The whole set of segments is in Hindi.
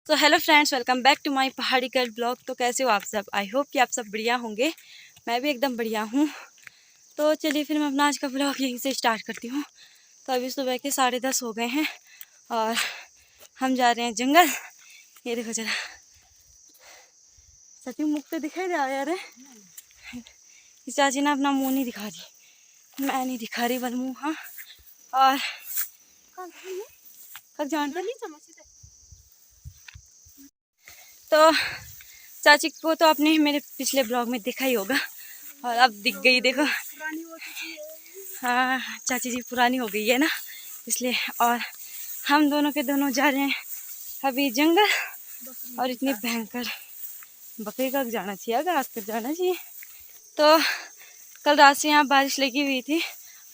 तो hello friends, welcome back to my Pahadi girl blog. तो कैसे हो आप सब? आई होप कि आप सब बढ़िया होंगे। मैं भी एकदम बढ़िया हूँ। तो चलिए फिर मैं अपना आज का ब्लॉग यहीं से स्टार्ट करती हूँ। तो अभी सुबह के 10:30 हो गए हैं और हम जा रहे हैं जंगल। ये देखो जरा, सच में मुख तो दिखाई दे रहा है यार। इस चाची ने अपना मुँह नहीं दिखा रही, मैं नहीं दिखा रही बल मुँह। हाँ, और कब जानते तो चाची को तो आपने मेरे पिछले ब्लॉग में देखा ही होगा और अब दिख गई। देखो, हाँ चाची जी पुरानी हो गई है ना, इसलिए। और हम दोनों के दोनों जा रहे हैं अभी जंगल। और इतनी भयंकर बकरी का जाना चाहिए, अगर आज तक जाना चाहिए। तो कल रात से यहाँ बारिश लगी हुई थी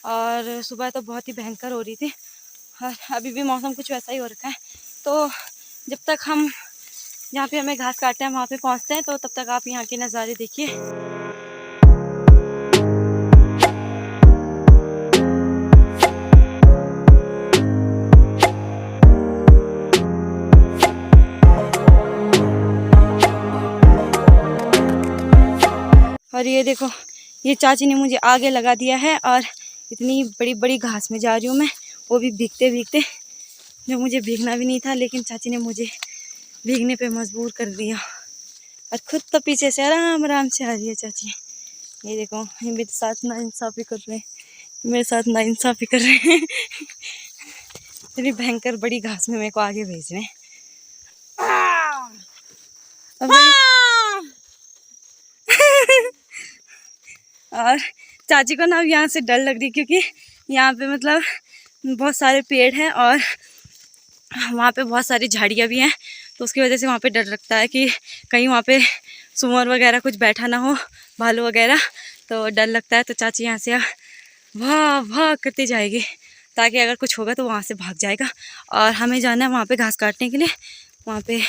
और सुबह तो बहुत ही भयंकर हो रही थी और अभी भी मौसम कुछ वैसा ही हो रखा है। तो जब तक हम जहाँ पे हमें घास काटते हैं वहाँ पे पहुँचते हैं, तो तब तक आप यहाँ के नज़ारे देखिए। और ये देखो, ये चाची ने मुझे आगे लगा दिया है और इतनी बड़ी बड़ी घास में जा रही हूँ मैं, वो भी भीगते भीगते। जो मुझे भीगना भी नहीं था, लेकिन चाची ने मुझे भीगने पे मजबूर कर दिया। और खुद तो पीछे से आराम आराम से आ रही है चाची। ये देखो, ये मेरे साथ नाइंसाफ़ी कर रहे हैं, मेरे साथ नाइंसाफ़ी कर रहे हैं। इतनी भयंकर बड़ी घास में मेरे को आगे भेज रहे हैं। और चाची को ना यहाँ से डर लग रही, क्योंकि यहाँ पे मतलब बहुत सारे पेड़ हैं और वहाँ पे बहुत सारी झाड़ियाँ भी हैं। तो उसकी वजह से वहाँ पे डर लगता है कि कहीं वहाँ पे सुअर वगैरह कुछ बैठा ना हो, भालू वगैरह, तो डर लगता है। तो चाची यहाँ से वाह वाह करती जाएगी, ताकि अगर कुछ होगा तो वहाँ से भाग जाएगा। और हमें जाना है वहाँ पे घास काटने के लिए, वहाँ पे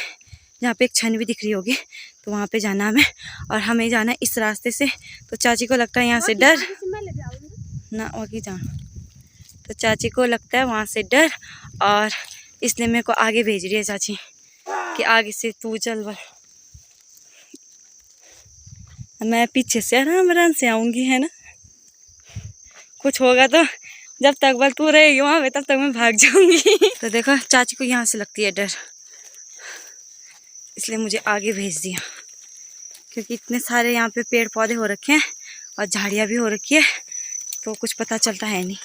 जहाँ पे एक छन भी दिख रही होगी, तो वहाँ पे जाना हमें। और हमें जाना है इस रास्ते से। तो चाची को लगता है यहाँ से डर ना होगी जान, तो चाची को लगता है वहाँ से डर, और इसलिए मेरे को आगे भेज रही है चाची कि आगे से तू चल बल, मैं पीछे से आराम आराम से आऊँगी, है ना। कुछ होगा तो जब तक बल तू रहेगी वहाँ पे, तब तक मैं भाग जाऊँगी। तो देखो, चाची को यहाँ से लगती है डर, इसलिए मुझे आगे भेज दिया। क्योंकि इतने सारे यहाँ पे पेड़ पौधे हो रखे हैं और झाड़ियाँ भी हो रखी है, तो कुछ पता चलता है नहीं।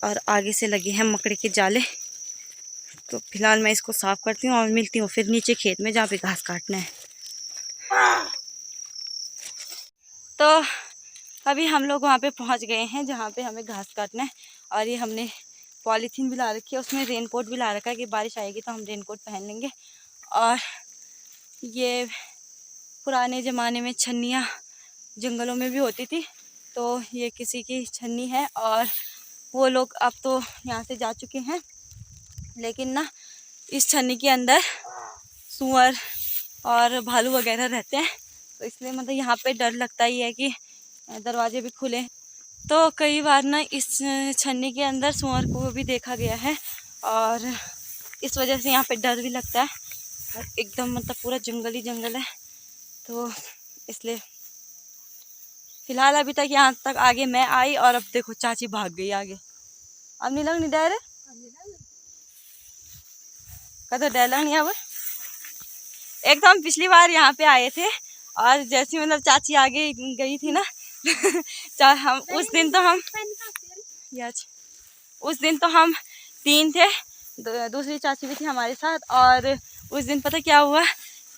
और आगे से लगे हैं मकड़ी के जाले। तो फिलहाल मैं इसको साफ करती हूँ और मिलती हूँ फिर नीचे खेत में, जहाँ पे घास काटना है। तो अभी हम लोग वहाँ पे पहुँच गए हैं जहाँ पे हमें घास काटना है। और ये हमने पॉलीथीन भी ला रखी है, उसमें रेनकोट भी ला रखा है कि बारिश आएगी तो हम रेनकोट पहन लेंगे। और ये पुराने ज़माने में छन्नियाँ जंगलों में भी होती थी, तो ये किसी की छन्नी है और वो लोग अब तो यहाँ से जा चुके हैं। लेकिन ना, इस छन्नी के अंदर सूअर और भालू वगैरह रहते हैं, तो इसलिए मतलब यहाँ पे डर लगता ही है कि दरवाजे भी खुले। तो कई बार ना इस छन्नी के अंदर सूअर को भी देखा गया है और इस वजह से यहाँ पे डर भी लगता है। और एकदम मतलब पूरा जंगल ही जंगल है, तो इसलिए फिलहाल अभी तक यहाँ तक आगे मैं आई और अब देखो चाची भाग गई आगे। अब नहीं लग नहीं डर है का, तो डर लग नहीं। अब एक तो हम पिछली बार यहाँ पे आए थे और जैसी मतलब चाची आगे गई थी ना, हम उस दिन तो हम तीन थे, दूसरी चाची भी थी हमारे साथ। और उस दिन पता क्या हुआ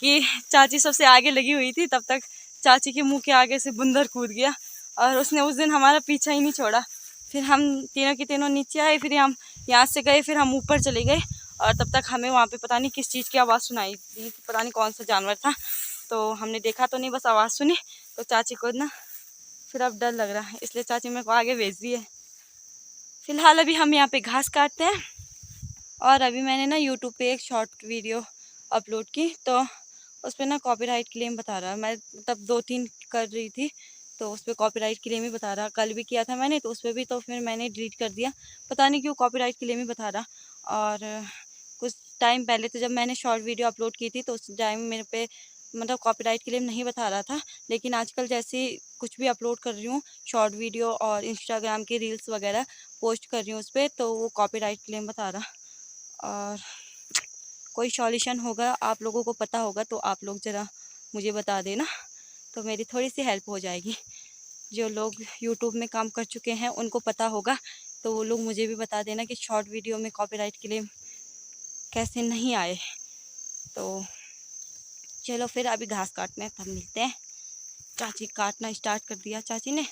कि चाची सबसे आगे लगी हुई थी, तब तक चाची के मुंह के आगे से बंदर कूद गया और उसने उस दिन हमारा पीछा ही नहीं छोड़ा। फिर हम तीनों की तीनों नीचे आए, फिर हम यहाँ से गए, फिर हम ऊपर चले गए और तब तक हमें वहाँ पे पता नहीं किस चीज़ की आवाज़ सुनाई दी, पता नहीं कौन सा जानवर था। तो हमने देखा तो नहीं, बस आवाज़ सुनी। तो चाची को ना फिर अब डर लग रहा है, इसलिए चाची मेरे को आगे भेज दी है। फिलहाल अभी हम यहाँ पे घास काटते हैं। और अभी मैंने ना यूट्यूब पे एक शॉर्ट वीडियो अपलोड की, तो उस पर ना कॉपीराइट क्लेम बता रहा है। मैं तब 2-3 कर रही थी, तो उस पर कॉपीराइट क्लेम ही बता रहा। कल भी किया था मैंने, तो उस पर भी, तो फिर मैंने डिलीट कर दिया। पता नहीं क्यों कॉपीराइट क्लेम ही बता रहा। और कुछ टाइम पहले तो जब मैंने शॉर्ट वीडियो अपलोड की थी तो उस टाइम मेरे पे मतलब कॉपीराइट क्लेम नहीं बता रहा था, लेकिन आजकल जैसे कुछ भी अपलोड कर रही हूँ शॉर्ट वीडियो और इंस्टाग्राम की रील्स वगैरह पोस्ट कर रही हूँ उस पर, तो वो कॉपीराइट क्लेम बता रहा। और कोई सॉल्यूशन होगा, आप लोगों को पता होगा तो आप लोग ज़रा मुझे बता देना, तो मेरी थोड़ी सी हेल्प हो जाएगी। जो लोग यूट्यूब में काम कर चुके हैं उनको पता होगा, तो वो लोग मुझे भी बता देना कि शॉर्ट वीडियो में कॉपीराइट क्लेम कैसे नहीं आए। तो चलो फिर अभी घास काटने तब मिलते हैं। चाची काटना स्टार्ट कर दिया चाची ने,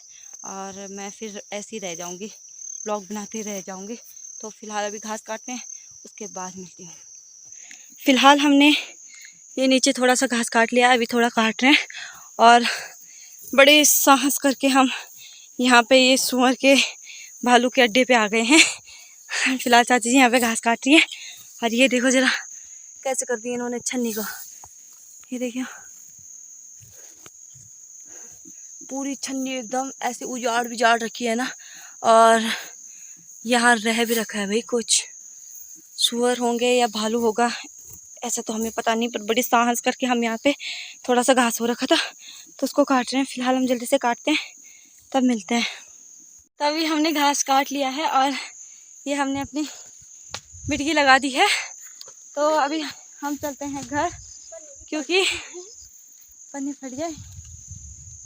और मैं फिर ऐसे ही रह जाऊंगी, ब्लॉग बनाते रह जाऊंगी। तो फिलहाल अभी घास काटते हैं, उसके बाद मिलती हूँ। फिलहाल हमने ये नीचे थोड़ा सा घास काट लिया, अभी थोड़ा काट रहे हैं, और बड़े साहस करके हम यहाँ पे ये सुअर के भालू के अड्डे पे आ गए हैं। फिलहाल चाची जी यहाँ पे घास काट रही है, और ये देखो जरा कैसे कर दी इन्होंने छन्नी को। ये देखिए पूरी छन्नी एकदम ऐसे उजाड़ बिजाड़ रखी है ना, और यहाँ रह भी रखा है भाई, कुछ सुअर होंगे या भालू होगा ऐसा तो हमें पता नहीं, पर बड़ी साहस करके हम यहाँ पे थोड़ा सा घास हो रखा था तो उसको काट रहे हैं। फिलहाल हम जल्दी से काटते हैं, तब मिलते हैं। तभी हमने घास काट लिया है और ये हमने अपनी मिटकी लगा दी है। तो अभी हम चलते हैं घर, क्योंकि पन्नी फट गई,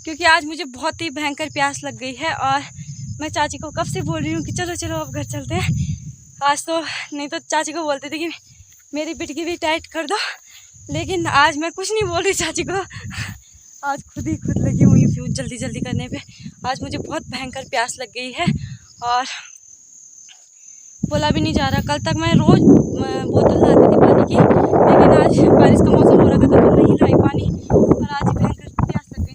क्योंकि आज मुझे बहुत ही भयंकर प्यास लग गई है। और मैं चाची को कब से बोल रही हूँ कि चलो चलो अब घर चलते हैं आज। तो नहीं तो चाची को बोलते थे कि मेरी पिटकी भी टाइट कर दो, लेकिन आज मैं कुछ नहीं बोल रही चाची को, आज खुद ही खुद लगी हुई हूँ जल्दी जल्दी करने पे। आज मुझे बहुत भयंकर प्यास लग गई है और बोला भी नहीं जा रहा। कल तक मैं रोज़ बोतल लाती थी पानी की, लेकिन आज बारिश का मौसम हो रखा था तो नहीं लाई पानी, और आज ही भयंकर प्यास लग गई।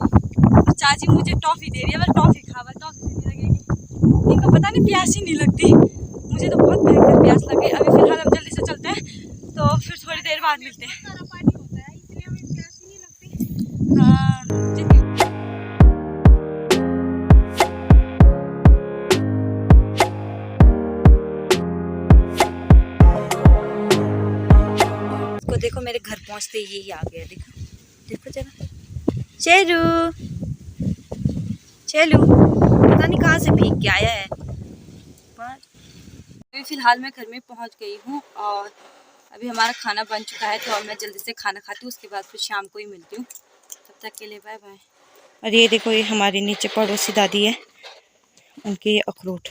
और चाची मुझे टॉफ़ी दे रही है, बस टॉफ़ी खा, बस टॉफ़ी नहीं लगेगी। इनको पता नहीं प्यास ही नहीं लगती, मुझे तो बहुत भयंकर प्यास लग गई। अभी फिलहाल हम जल्दी से चलते हैं, तो फिर थोड़ी देर बाद मिलते हैं। हाँ इसको देखो, मेरे घर पहुंचते यही आ गया। देखो देखो जरा, चेरू चेलू पता नहीं कहाँ से भीग के आया है। अभी फिलहाल मैं घर में पहुंच गई हूँ और अभी हमारा खाना बन चुका है, तो अब मैं जल्दी से खाना खाती हूँ, उसके बाद फिर शाम को ही मिलती हूँ। तब तक के लिए बाय बाय। और ये देखो, ये हमारी नीचे पड़ोसी दादी है, उनके ये अखरोट,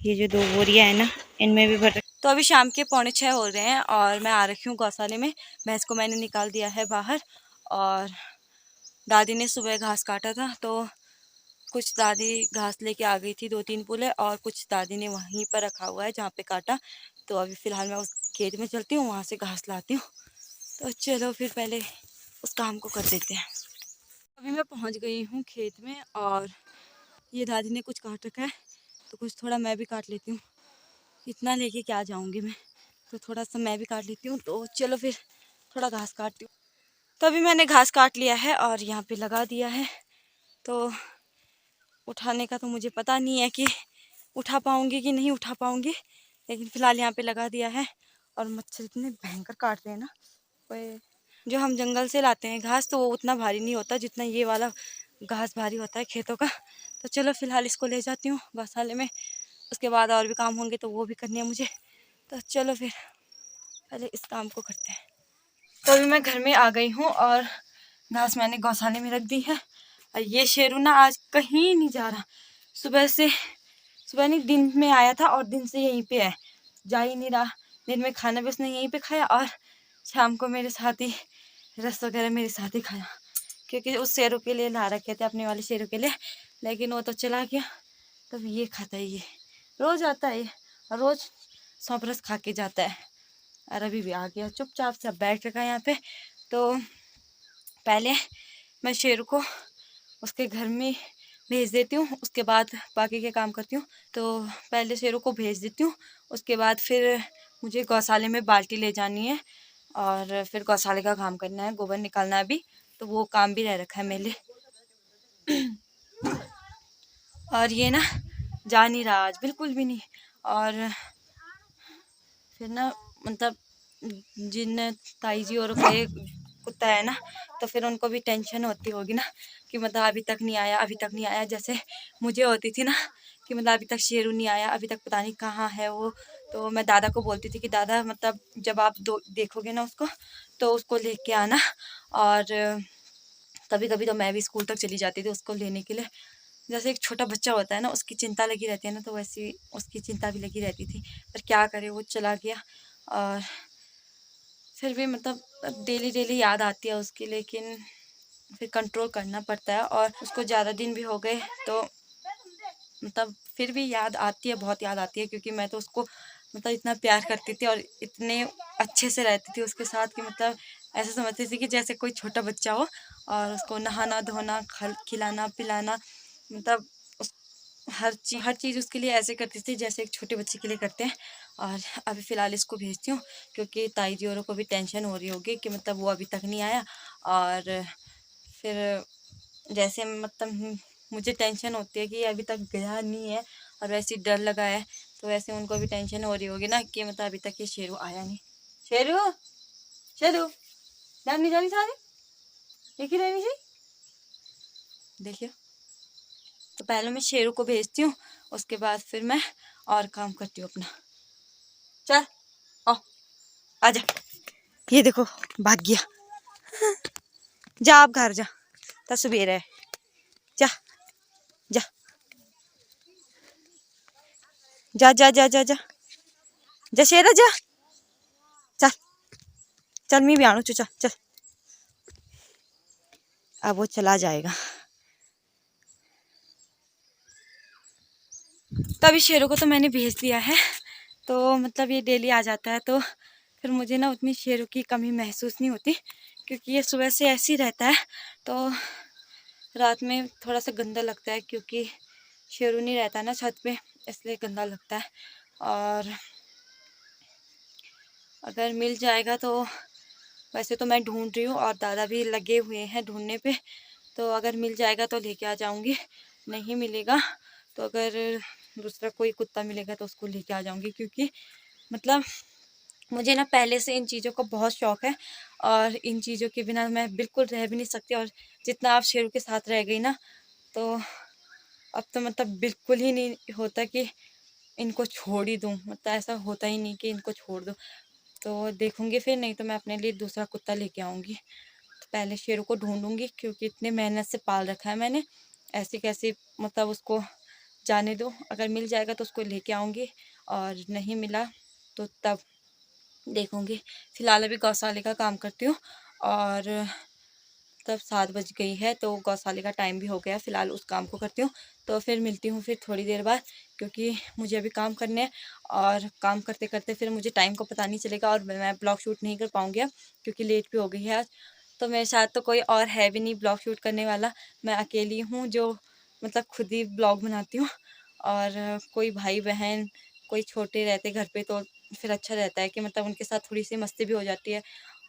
ये जो 2 बोरियाँ है ना, इनमें भी भर। तो अभी शाम के 6:45 हो रहे हैं और मैं आ रखी हूँ गौशाले में। भैंस को मैंने निकाल दिया है बाहर, और दादी ने सुबह घास काटा था तो कुछ दादी घास लेके आ गई थी, 2-3 पुले, और कुछ दादी ने वहीं पर रखा हुआ है जहाँ पे काटा। तो अभी फ़िलहाल मैं उस खेत में चलती हूँ, वहाँ से घास लाती हूँ। तो चलो फिर पहले उस काम को कर देते हैं। अभी मैं पहुँच गई हूँ खेत में, और ये दादी ने कुछ काट रखा है तो कुछ थोड़ा मैं भी काट लेती हूँ। इतना लेके क्या जाऊँगी मैं, तो थोड़ा सा मैं भी काट लेती हूँ। तो चलो फिर थोड़ा घास काटती हूँ। तो अभी मैंने घास काट लिया है और यहाँ पे लगा दिया है। तो उठाने का तो मुझे पता नहीं है कि उठा पाऊँगी कि नहीं उठा पाऊँगी, लेकिन फ़िलहाल यहाँ पे लगा दिया है। और मच्छर इतने भयंकर काट रहे हैं ना, जो हम जंगल से लाते हैं घास, तो वो उतना भारी नहीं होता जितना ये वाला घास भारी होता है खेतों का। तो चलो फ़िलहाल इसको ले जाती हूँ गौशाले में, उसके बाद और भी काम होंगे तो वो भी करने हैं मुझे। तो चलो फिर पहले इस काम को करते हैं। तो अभी मैं घर में आ गई हूँ और घास मैंने गौशाले में रख दी है। और ये शेरू ना आज कहीं नहीं जा रहा, सुबह नहीं दिन में आया था और दिन से यहीं पे है, जा ही नहीं रहा। दिन में खाना भी उसने यहीं पे खाया, और शाम को मेरे साथ ही रस वगैरह मेरे साथ ही खाया, क्योंकि उस शेरू के लिए ला रखे थे, अपने वाले शेरू के लिए, लेकिन वो तो चला गया। तब ये खाता है, ये रोज़ आता है और रोज़ 100 रस खा के जाता है। और अभी भी आ गया चुपचाप से बैठ रखा है यहाँ पे। तो पहले मैं शेरू को उसके घर में भेज देती हूँ, उसके बाद बाकी के काम करती हूँ। तो पहले शेरू को भेज देती हूँ, उसके बाद फिर मुझे गौशाले में बाल्टी ले जानी है, और फिर गौशाले का काम करना है, गोबर निकालना है अभी, तो वो काम भी रह रखा है मेरे। और ये ना जा नहीं रहा आज बिल्कुल भी नहीं। और फिर ना मतलब जिन ताई जी और कोई कुत्ता है ना, तो फिर उनको भी टेंशन होती होगी ना कि मतलब अभी तक नहीं आया, अभी तक नहीं आया। जैसे मुझे होती थी ना कि मतलब अभी तक शेरू नहीं आया, अभी तक पता नहीं कहाँ है वो। तो मैं दादा को बोलती थी कि दादा मतलब जब आप देखोगे ना उसको तो उसको लेके आना। और कभी कभी तो मैं भी स्कूल तक चली जाती थी उसको लेने के लिए। जैसे एक छोटा बच्चा होता है ना, उसकी चिंता लगी रहती है ना, तो वैसी उसकी चिंता भी लगी रहती थी। पर क्या करे, वो चला गया। और फिर भी मतलब डेली डेली याद आती है उसकी, लेकिन फिर कंट्रोल करना पड़ता है। और उसको ज़्यादा दिन भी हो गए तो मतलब फिर भी याद आती है, बहुत याद आती है, क्योंकि मैं तो उसको मतलब इतना प्यार करती थी और इतने अच्छे से रहती थी उसके साथ कि मतलब ऐसा समझती थी कि जैसे कोई छोटा बच्चा हो। और उसको नहाना धोना खिलाना पिलाना मतलब हर चीज़ उसके लिए ऐसे करती थी जैसे एक छोटे बच्चे के लिए करते हैं। और अभी फ़िलहाल इसको भेजती हूँ, क्योंकि ताई जी औरों को भी टेंशन हो रही होगी कि मतलब वो अभी तक नहीं आया। और फिर जैसे मतलब मुझे टेंशन होती है कि अभी तक गया नहीं है और वैसे ही डर लगा है, तो वैसे उनको भी टेंशन हो रही होगी ना कि मतलब अभी तक ये शेरू आया नहीं। शेरू, शेरू, जानी जानी सारी एक ही रहनी चाहिए। देखियो, तो पहले मैं शेरू को भेजती हूँ, उसके बाद फिर मैं और काम करती हूँ अपना। चल आओ, आजा। ये देखो भाग गया। जा आप घर जा, तस्वीर है। जा जा जा जा जा जा जा जा शेरा जा। चल चल मैं भी आणू चल चल। अब वो चला जाएगा। तभी शेरों को तो मैंने भेज दिया है, तो मतलब ये डेली आ जाता है, तो फिर मुझे ना उतनी शेरों की कमी महसूस नहीं होती, क्योंकि ये सुबह से ऐसे ही रहता है। तो रात में थोड़ा सा गंदा लगता है, क्योंकि शेरू नहीं रहता ना छत पे, इसलिए गंदा लगता है। और अगर मिल जाएगा तो वैसे तो मैं ढूंढ रही हूँ और दादा भी लगे हुए हैं ढूंढने पे, तो अगर मिल जाएगा तो लेके आ जाऊंगी। नहीं मिलेगा तो अगर दूसरा कोई कुत्ता मिलेगा तो उसको लेके आ जाऊंगी, क्योंकि मतलब मुझे ना पहले से इन चीज़ों का बहुत शौक है और इन चीज़ों के बिना मैं बिल्कुल रह भी नहीं सकती। और जितना आप शेरू के साथ रह गई ना, तो अब तो मतलब बिल्कुल ही नहीं होता कि इनको छोड़ ही दूँ, मतलब ऐसा होता ही नहीं कि इनको छोड़ दूँ। तो देखूंगी फिर, नहीं तो मैं अपने लिए दूसरा कुत्ता लेके आऊँगी। तो पहले शेरू को ढूंढूंगी, क्योंकि इतने मेहनत से पाल रखा है मैंने, ऐसे कैसे मतलब उसको जाने दो। अगर मिल जाएगा तो उसको लेके आऊँगी, और नहीं मिला तो तब देखूंगी। फिलहाल अभी गौशाले का काम करती हूँ, और तब 7 बज गई है, तो गौशाले का टाइम भी हो गया। फ़िलहाल उस काम को करती हूँ, तो फिर मिलती हूँ फिर थोड़ी देर बाद, क्योंकि मुझे अभी काम करने हैं। और काम करते करते फिर मुझे टाइम का पता नहीं चलेगा और मैं ब्लॉग शूट नहीं कर पाऊँगी अब, क्योंकि लेट भी हो गई है आज। तो मेरे साथ तो कोई और है भी नहीं ब्लॉग शूट करने वाला, मैं अकेली हूँ जो मतलब खुद ही ब्लॉग बनाती हूँ। और कोई भाई बहन कोई छोटे रहते घर पे तो फिर अच्छा रहता है कि मतलब उनके साथ थोड़ी सी मस्ती भी हो जाती है।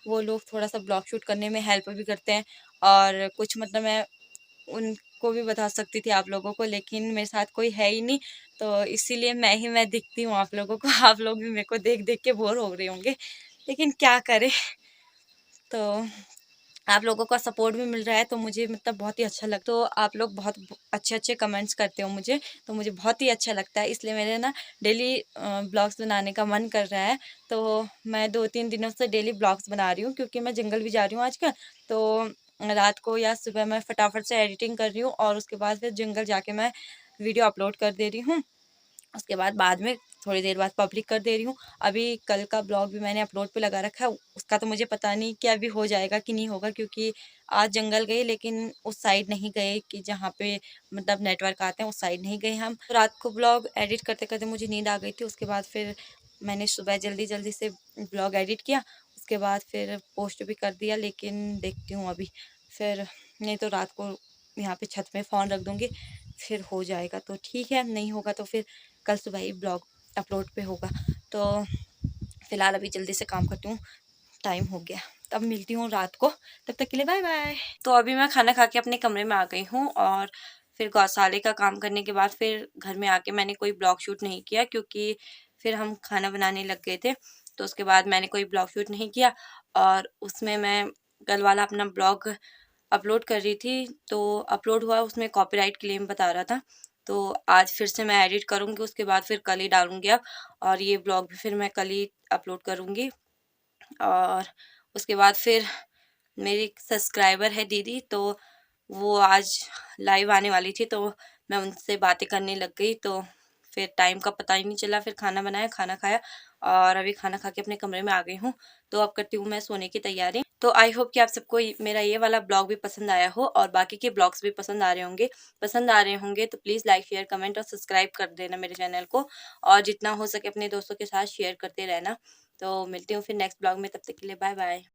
वो लोग थोड़ा सा ब्लॉग शूट करने में हेल्प भी करते हैं। और कुछ मतलब मैं उनको भी बता सकती थी आप लोगों को, लेकिन मेरे साथ कोई है ही नहीं, तो इसीलिए मैं दिखती हूँ आप लोगों को। आप लोग भी मेरे को देख देख के बोर हो रहे होंगे, लेकिन क्या करें। तो आप लोगों का सपोर्ट भी मिल रहा है, तो मुझे मतलब बहुत ही अच्छा लगता है। तो आप लोग बहुत अच्छे अच्छे कमेंट्स करते हो मुझे, तो मुझे बहुत ही अच्छा लगता है। इसलिए मेरे ना डेली ब्लॉग्स बनाने का मन कर रहा है। तो मैं 2-3 दिनों से डेली ब्लॉग्स बना रही हूँ, क्योंकि मैं जंगल भी जा रही हूँ आजकल। तो रात को या सुबह मैं फटाफट से एडिटिंग कर रही हूँ, और उसके बाद फिर जंगल जाके मैं वीडियो अपलोड कर दे रही हूँ। उसके बाद में थोड़ी देर बाद पब्लिक कर दे रही हूँ। अभी कल का ब्लॉग भी मैंने अपलोड पे लगा रखा है, उसका तो मुझे पता नहीं कि अभी हो जाएगा कि नहीं होगा, क्योंकि आज जंगल गए लेकिन उस साइड नहीं गए कि जहाँ पे मतलब नेटवर्क आते हैं, उस साइड नहीं गए हम। तो रात को ब्लॉग एडिट करते करते मुझे नींद आ गई थी। उसके बाद फिर मैंने सुबह जल्दी जल्दी से ब्लॉग एडिट किया, उसके बाद फिर पोस्ट भी कर दिया। लेकिन देखती हूँ अभी, फिर नहीं तो रात को यहाँ पे छत में फ़ोन रख दूँगी, फिर हो जाएगा तो ठीक है, नहीं होगा तो फिर कल सुबह ही ब्लॉग अपलोड पे होगा। तो फ़िलहाल अभी जल्दी से काम करती हूँ, टाइम हो गया। तब मिलती हूँ रात को, तब तक के लिए बाय बाय। तो अभी मैं खाना खा के अपने कमरे में आ गई हूँ, और फिर गौशाले का काम करने के बाद फिर घर में आके मैंने कोई ब्लॉग शूट नहीं किया, क्योंकि फिर हम खाना बनाने लग गए थे। तो उसके बाद मैंने कोई ब्लॉग शूट नहीं किया। और उसमें मैं कल वाला अपना ब्लॉग अपलोड कर रही थी, तो अपलोड हुआ, उसमें कॉपीराइट क्लेम बता रहा था। तो आज फिर से मैं एडिट करूँगी, उसके बाद फिर कल ही डालूँगी अब, और ये ब्लॉग भी फिर मैं कल ही अपलोड करूँगी। और उसके बाद फिर मेरी एक सब्सक्राइबर है दीदी, तो वो आज लाइव आने वाली थी, तो मैं उनसे बातें करने लग गई। तो फिर टाइम का पता ही नहीं चला। फिर खाना बनाया, खाना खाया, और अभी खाना खा के अपने कमरे में आ गई हूँ। तो अब करती हूँ मैं सोने की तैयारी। तो आई होप कि आप सबको मेरा ये वाला ब्लॉग भी पसंद आया हो, और बाकी के ब्लॉग्स भी पसंद आ रहे होंगे तो प्लीज़ लाइक, शेयर, कमेंट और सब्सक्राइब कर देना मेरे चैनल को, और जितना हो सके अपने दोस्तों के साथ शेयर करते रहना। तो मिलती हूँ फिर नेक्स्ट ब्लॉग में, तब तक के लिए बाय बाय।